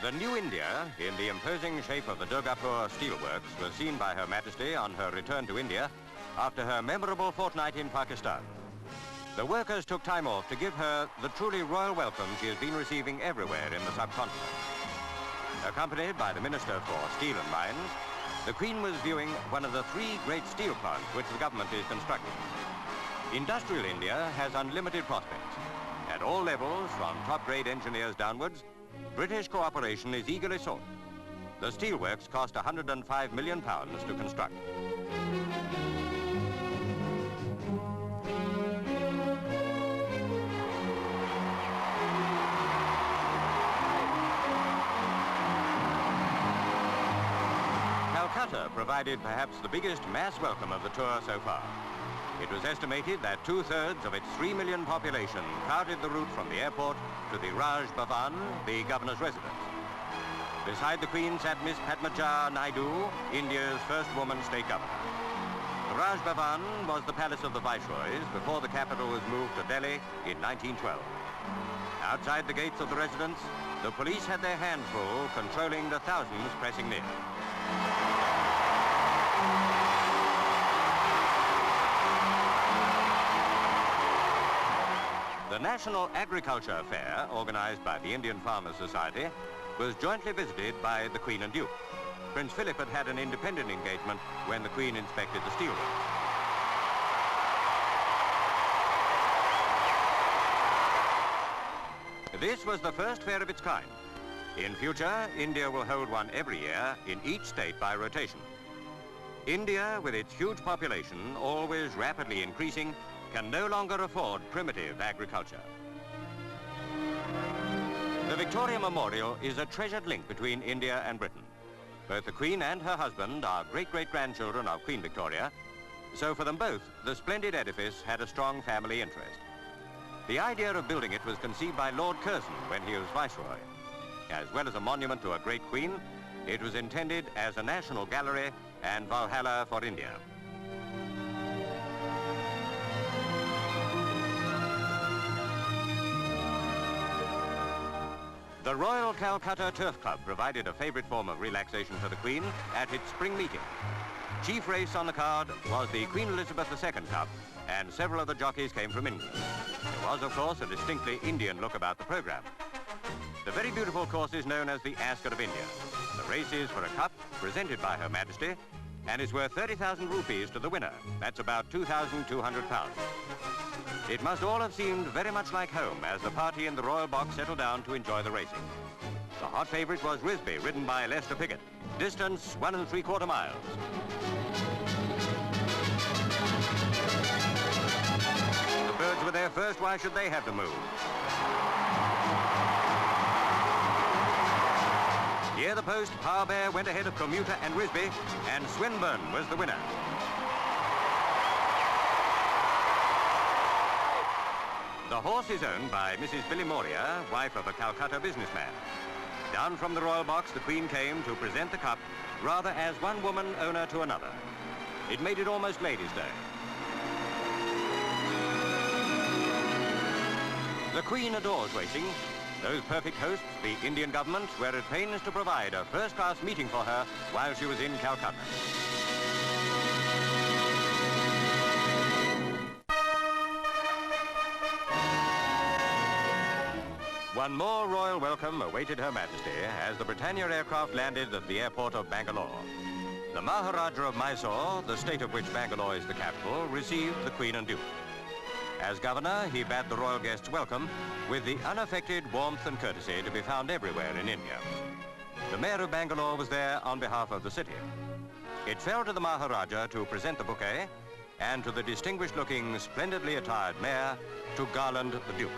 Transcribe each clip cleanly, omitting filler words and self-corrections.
The new India, in the imposing shape of the Durgapur steelworks, was seen by Her Majesty on her return to India after her memorable fortnight in Pakistan. The workers took time off to give her the truly royal welcome she has been receiving everywhere in the subcontinent. Accompanied by the Minister for Steel and Mines, the Queen was viewing one of the 3 great steel plants which the government is constructing. Industrial India has unlimited prospects. At all levels, from top-grade engineers downwards, British cooperation is eagerly sought. The steelworks cost £105 million to construct. Calcutta provided perhaps the biggest mass welcome of the tour so far. It was estimated that 2/3 of its 3 million population crowded the route from the airport to the Raj Bhavan, the governor's residence. Beside the Queen sat Miss Padmaja Naidu, India's first woman state governor. The Raj Bhavan was the palace of the viceroys before the capital was moved to Delhi in 1912. Outside the gates of the residence, the police had their hands full controlling the thousands pressing near. The National Agriculture Fair, organized by the Indian Farmers Society, was jointly visited by the Queen and Duke. Prince Philip had had an independent engagement when the Queen inspected the steelworks. This was the first fair of its kind. In future, India will hold one every year in each state by rotation. India, with its huge population, always rapidly increasing, can no longer afford primitive agriculture. The Victoria Memorial is a treasured link between India and Britain. Both the Queen and her husband are great-great-grandchildren of Queen Victoria, so for them both, the splendid edifice had a strong family interest. The idea of building it was conceived by Lord Curzon when he was Viceroy. As well as a monument to a great Queen, it was intended as a national gallery and Valhalla for India. The Royal Calcutta Turf Club provided a favorite form of relaxation for the Queen at its spring meeting. Chief race on the card was the Queen Elizabeth II Cup, and several of the jockeys came from England. There was, of course, a distinctly Indian look about the program. The very beautiful course is known as the Ascot of India. The race is for a cup presented by Her Majesty and is worth 30,000 rupees to the winner. That's about £2,200. It must all have seemed very much like home as the party in the Royal Box settled down to enjoy the racing. The hot favourite was Risby, ridden by Lester Piggott. Distance 1 3/4 miles. The birds were there first, why should they have to move? Near the post, Power Bear went ahead of Commuter and Risby, and Swinburne was the winner. The horse is owned by Mrs. Billy Moria, wife of a Calcutta businessman. Down from the Royal Box, the Queen came to present the cup, rather as one woman owner to another. It made it almost Ladies' Day. The Queen adores racing. Those perfect hosts, the Indian government, were at pains to provide a first-class meeting for her while she was in Calcutta. One more royal welcome awaited Her Majesty as the Britannia aircraft landed at the airport of Bangalore. The Maharaja of Mysore, the state of which Bangalore is the capital, received the Queen and Duke. As governor, he bade the royal guests welcome with the unaffected warmth and courtesy to be found everywhere in India. The mayor of Bangalore was there on behalf of the city. It fell to the Maharaja to present the bouquet and to the distinguished-looking, splendidly attired mayor to garland the Duke.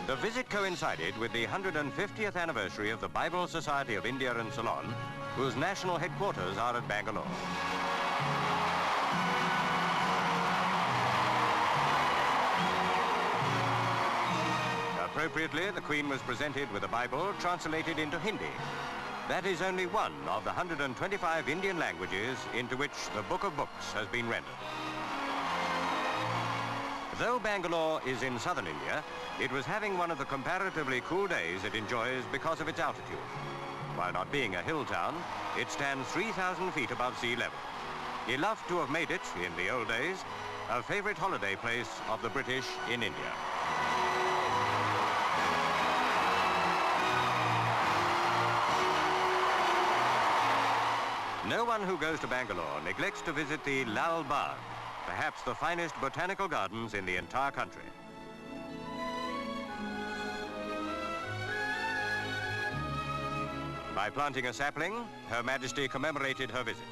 The visit coincided with the 150th anniversary of the Bible Society of India and Ceylon, whose national headquarters are at Bangalore. Appropriately, the Queen was presented with a Bible translated into Hindi. That is only one of the 125 Indian languages into which the Book of Books has been rendered. Though Bangalore is in southern India, it was having one of the comparatively cool days it enjoys because of its altitude. While not being a hill town, it stands 3,000 feet above sea level. Enough to have made it, in the old days, a favorite holiday place of the British in India. No one who goes to Bangalore neglects to visit the Lal Bagh, perhaps the finest botanical gardens in the entire country. By planting a sapling, Her Majesty commemorated her visit.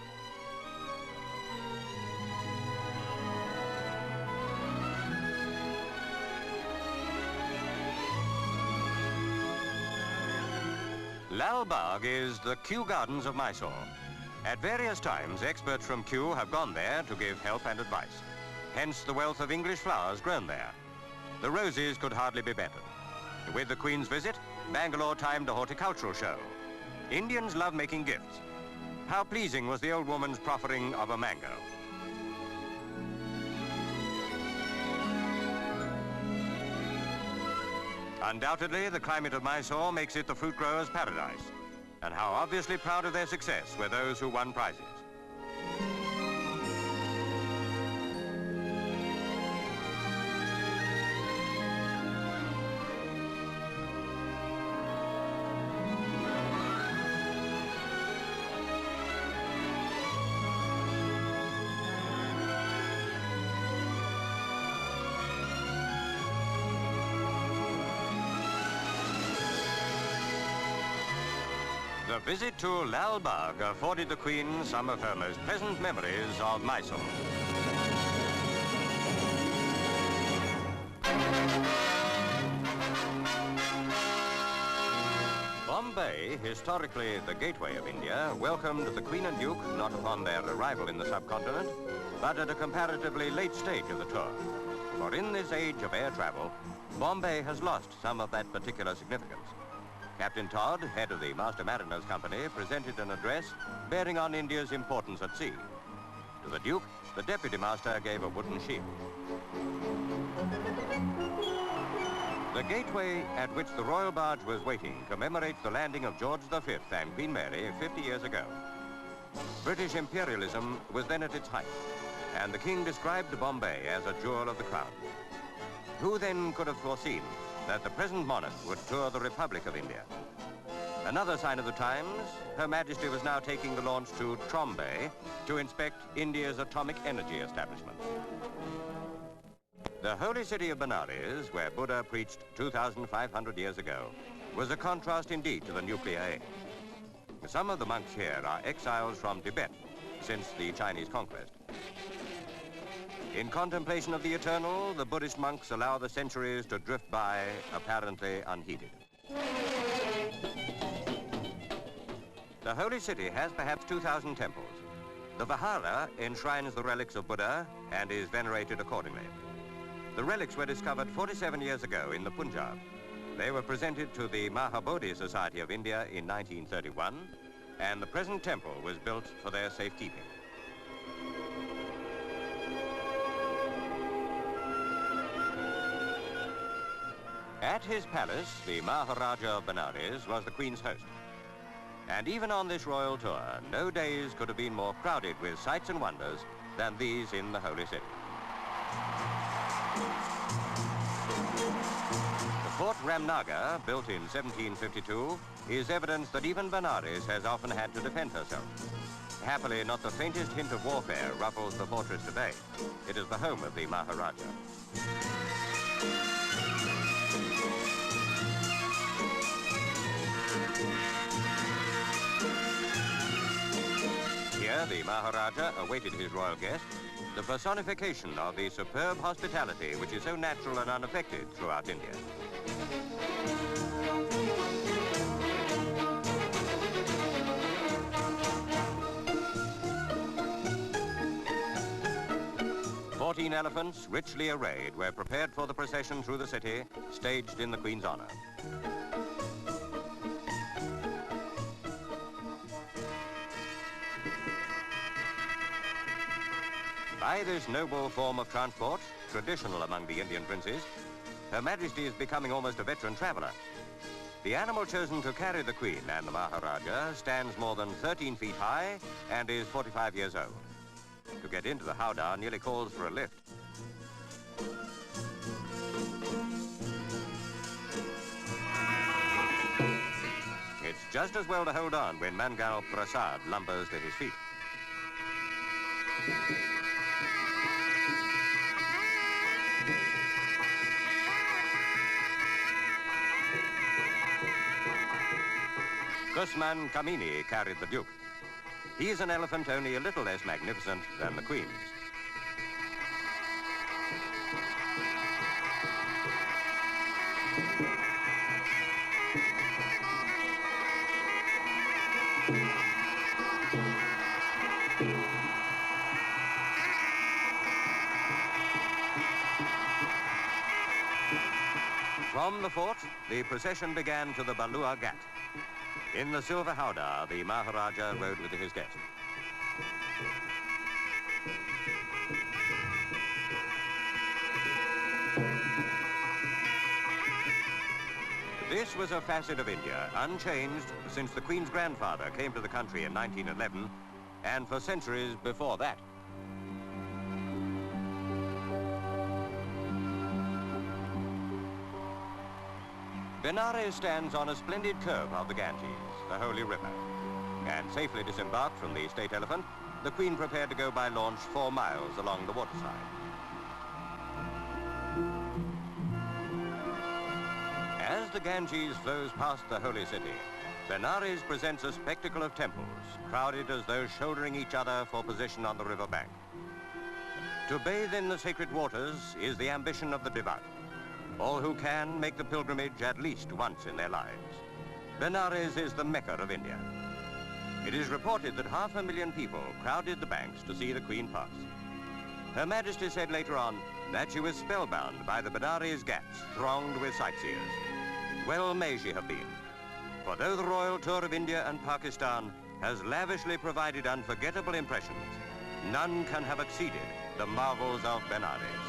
Lal Bagh is the Kew Gardens of Mysore. At various times, experts from Kew have gone there to give help and advice. Hence the wealth of English flowers grown there. The roses could hardly be bettered. With the Queen's visit, Bangalore timed a horticultural show. Indians love making gifts. How pleasing was the old woman's proffering of a mango. Undoubtedly, the climate of Mysore makes it the fruit grower's paradise. And how obviously proud of their success were those who won prizes. The visit to Lal Bagh afforded the Queen some of her most pleasant memories of Mysore. Bombay, historically the gateway of India, welcomed the Queen and Duke not upon their arrival in the subcontinent, but at a comparatively late stage of the tour. For in this age of air travel, Bombay has lost some of that particular significance. Captain Todd, head of the Master Mariners Company, presented an address bearing on India's importance at sea. To the Duke, the Deputy Master gave a wooden shield. The gateway at which the royal barge was waiting commemorates the landing of George V and Queen Mary 50 years ago. British imperialism was then at its height, and the King described Bombay as a jewel of the crown. Who then could have foreseen that the present monarch would tour the Republic of India? Another sign of the times, Her Majesty was now taking the launch to Trombay to inspect India's atomic energy establishment. The holy city of Benares, where Buddha preached 2,500 years ago, was a contrast indeed to the nuclear age. Some of the monks here are exiles from Tibet since the Chinese conquest. In contemplation of the eternal, the Buddhist monks allow the centuries to drift by, apparently unheeded. The holy city has perhaps 2,000 temples. The Vihara enshrines the relics of Buddha and is venerated accordingly. The relics were discovered 47 years ago in the Punjab. They were presented to the Mahabodhi Society of India in 1931, and the present temple was built for their safekeeping. At his palace, the Maharaja of Benares was the Queen's host. And even on this royal tour, no days could have been more crowded with sights and wonders than these in the Holy City. The Fort Ramnagar, built in 1752, is evidence that even Benares has often had to defend herself. Happily, not the faintest hint of warfare ruffles the fortress today. It is the home of the Maharaja. Here, the Maharaja awaited his royal guest, the personification of the superb hospitality which is so natural and unaffected throughout India. "14 elephants, richly arrayed, were prepared for the procession through the city, staged in the Queen's honor. By this noble form of transport, traditional among the Indian princes, Her Majesty is becoming almost a veteran traveller. The animal chosen to carry the Queen and the Maharaja stands more than 13 feet high and is 45 years old. To get into the howdah nearly calls for a lift. It's just as well to hold on when Mangal Prasad lumbers to his feet. Kusman Kamini carried the Duke. He's an elephant only a little less magnificent than the Queen's. From the fort, the procession began to the Balua Ghat. In the silver howdah, the Maharaja rode with his guest. This was a facet of India, unchanged since the Queen's grandfather came to the country in 1911, and for centuries before that. Benares stands on a splendid curve of the Ganges, the holy river. And safely disembarked from the state elephant, the Queen prepared to go by launch 4 miles along the waterside. As the Ganges flows past the holy city, Benares presents a spectacle of temples, crowded as though shouldering each other for position on the river bank. To bathe in the sacred waters is the ambition of the devout. All who can make the pilgrimage at least once in their lives. Benares is the Mecca of India. It is reported that 500,000 people crowded the banks to see the Queen pass. Her Majesty said later on that she was spellbound by the Benares Ghats thronged with sightseers. Well may she have been. For though the royal tour of India and Pakistan has lavishly provided unforgettable impressions, none can have exceeded the marvels of Benares.